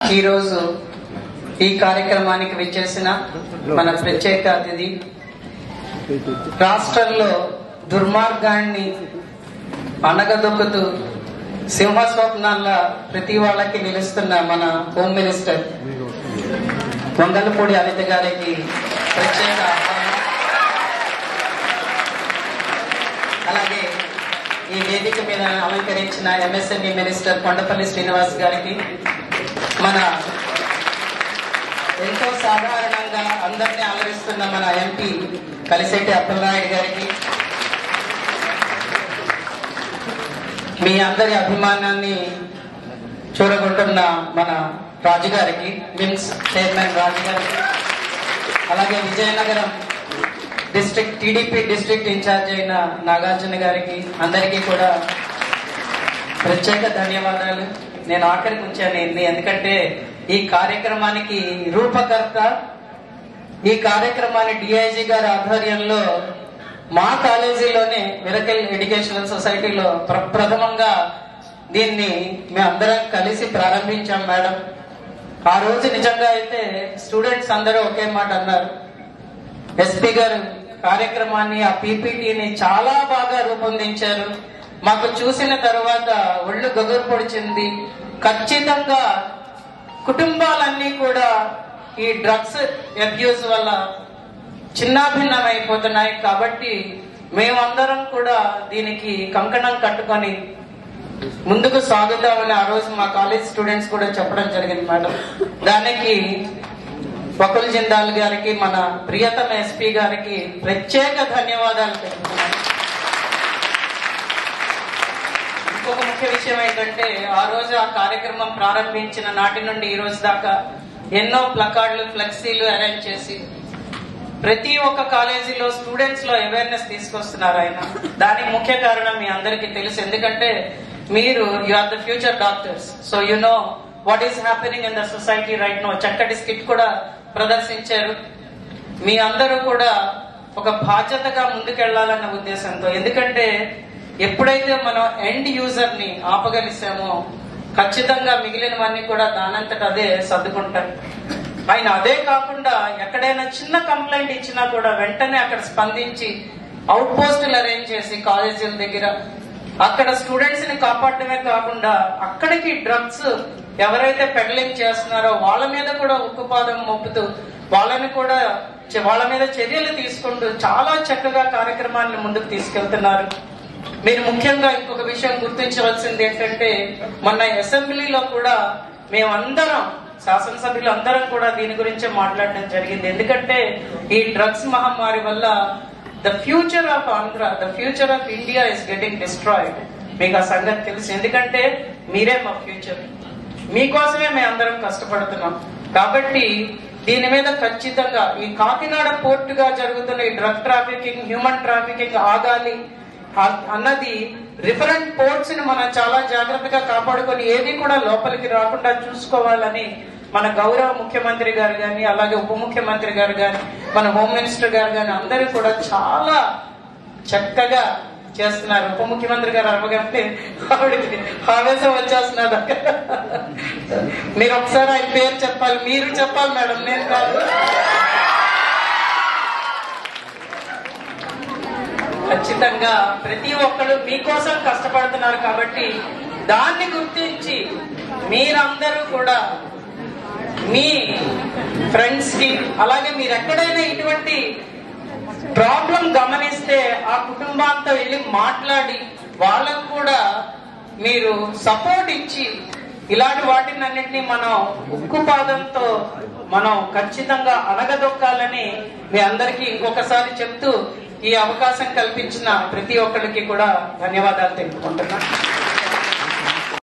ఈరోజు ఈ కార్యక్రమానికి విచ్చేసిన మన ప్రత్యేక అతిథి, రాష్ట్రంలో దుర్మార్గాన్ని అనగదొక్కుతూ సింహస్వప్నాల ప్రతి వాళ్ళకి నిలుస్తున్న మన హోమ్ మినిస్టర్ వంగలపూడి అనిత గారికి ప్రత్యేక ఆహ్వానం. అలాగే ఈ వేదిక మీద అలంకరించిన ఎంఎస్ఎంఈ మినిస్టర్ కొండపల్లి శ్రీనివాస్ గారికి, మన ఎంతో సాధారణంగా అందరినీ అలరిస్తున్న మన ఎంపీ కలిశెట్టి అప్పలనాయుడు గారికి, మీ అందరి అభిమానాన్ని చూరగొంటున్న మన రాజు గారికి, మిమ్స్ చైర్మన్ రాజు గారికి, అలాగే Vizianagaram district TDP district in charge అయిన నాగార్జున గారికి, అందరికీ కూడా ప్రత్యేక ధన్యవాదాలు. నేను ఆఖరికి ఉంచాను ఎందుకంటే ఈ కార్యక్రమానికి రూపకర్త, ఈ కార్యక్రమాన్ని డిఐజీ గారి ఆధ్వర్యంలో మా కాలేజీలోనే మిరకల్ ఎడ్యుకేషనల్ సొసైటీలో ప్రథమంగా దీన్ని మేమందరం కలిసి ప్రారంభించాం మేడం. ఆ రోజు నిజంగా అయితే స్టూడెంట్స్ అందరూ ఒకే మాట అన్నారు, ఎస్పీ గారు కార్యక్రమాన్ని ఆ పీపీటీని చాలా బాగా రూపొందించారు. మాకు చూసిన తర్వాత ఒళ్ళు గగురు పొడిచింది. ఖచ్చితంగా కుటుంబాలన్నీ కూడా ఈ డ్రగ్స్ అబ్యూస్ వల్ల చిన్నాభిన్నం అయిపోతున్నాయి. కాబట్టి మేమందరం కూడా దీనికి కంకణం కట్టుకొని ముందుకు సాగుతామని ఆ రోజు మా కాలేజ్ స్టూడెంట్స్ కూడా చెప్పడం జరిగింది మేడం. దానికి వకుల్ జిందాల్ గారికి, మన ప్రియతమ ఎస్పీ గారికి ప్రత్యేక ధన్యవాదాలు తెలుపుతున్నాను. ఇంకొక ముఖ్య విషయం ఏంటంటే, ఆ రోజు ఆ కార్యక్రమం ప్రారంభించిన నాటి నుండి ఈ రోజు దాకా ఎన్నో ప్లకార్డులు, ఫ్లెక్సీలు అరేంజ్ చేసి ప్రతి ఒక్క కాలేజీలో స్టూడెంట్స్ లో అవేర్నెస్ తీసుకొస్తున్నారు ఆయన. దానికి ముఖ్య కారణం మీ అందరికీ తెలుసు, ఎందుకంటే మీరు you are the future doctors, so you know what is happening in the society right no. చక్కటి స్కిట్ కూడా ప్రదర్శించారు. మీ అందరూ కూడా ఒక బాధ్యతగా ముందుకెళ్లాలన్న ఉద్దేశంతో, ఎందుకంటే ఎప్పుడైతే మనం ఎండ్ యూజర్ ని ఆపగలిసామో ఖచ్చితంగా మిగిలినవన్నీ కూడా దానంతట అదే సర్దుకుంటాయి. ఆయన అదే కాకుండా ఎక్కడైనా చిన్న కంప్లైంట్ ఇచ్చినా కూడా వెంటనే అక్కడ స్పందించి అవుట్ పోస్టులు అరేంజ్ చేసి కాలేజీల దగ్గర అక్కడ స్టూడెంట్స్ ని కాపాడటమే కాకుండా అక్కడికి డ్రగ్స్ ఎవరైతే పెడ్లింగ్ చేస్తున్నారో వాళ్ళ మీద కూడా ఉక్కుపాదం మోపుతూ వాళ్ళని కూడా వాళ్ళ మీద చర్యలు తీసుకుంటూ చాలా చక్కగా కార్యక్రమాన్ని ముందుకు తీసుకెళ్తున్నారు. మీరు ముఖ్యంగా ఇంకొక విషయం గుర్తించవలసింది ఏంటంటే, మొన్న అసెంబ్లీలో కూడా మేమందరం శాసనసభ్యులు అందరం కూడా దీని గురించే మాట్లాడడం జరిగింది. ఎందుకంటే ఈ డ్రగ్స్ మహమ్మారి వల్ల the future of Andhra, the future of India is getting destroyed. మీకు ఆ సంగతి తెలుసు, ఎందుకంటే మీరే మా ఫ్యూచర్, మీకోసమే మేము అందరం కష్టపడుతున్నాం. కాబట్టి దీని మీద ఖచ్చితంగా ఈ కాకినాడ పోర్టుగా జరుగుతున్న ఈ డ్రగ్ ట్రాఫికింగ్, హ్యూమన్ ట్రాఫికింగ్ ఆగాలి అన్నది రిఫరెంట్ పోర్ట్స్ ని మనం చాలా జాగ్రత్తగా కాపాడుకొని ఏది కూడా లోపలికి రాకుండా చూసుకోవాలని మన గౌరవ ముఖ్యమంత్రి గారు గాని, అలాగే ఉప ముఖ్యమంత్రి గారు గాని, మన హోమ్ మినిస్టర్ గారు గాని అందరూ కూడా చాలా చక్కగా చేస్తున్నారు. ఉప ముఖ్యమంత్రి గారు అవ్వగానే ఆవిడకి ఆవేశం వచ్చేస్తున్నారు. మీరు ఒకసారి ఆయన పేరు చెప్పాలి, మీరు చెప్పాలి మేడం, నేను కాదు. ఖచ్చితంగా ప్రతి ఒక్కరు మీకోసం కష్టపడుతున్నారు. కాబట్టి దాన్ని గుర్తించి మీరందరూ కూడా మీ ఫ్రెండ్స్ కి, అలాగే మీరు ఎక్కడైనా ఇటువంటి ప్రాబ్లం గమనిస్తే ఆ కుటుంబాంతో వెళ్ళి మాట్లాడి వాళ్ళకు కూడా మీరు సపోర్ట్ ఇచ్చి ఇలాంటి వాటినన్నింటినీ మనం ఉక్కుపాదంతో మనం ఖచ్చితంగా అనగదొక్కాలని మీ అందరికీ ఇంకొకసారి చెప్తూ ఈ అవకాశం కల్పించిన ప్రతి ఒక్కరికి కూడా ధన్యవాదాలు తెలుపుకుంటున్నాను.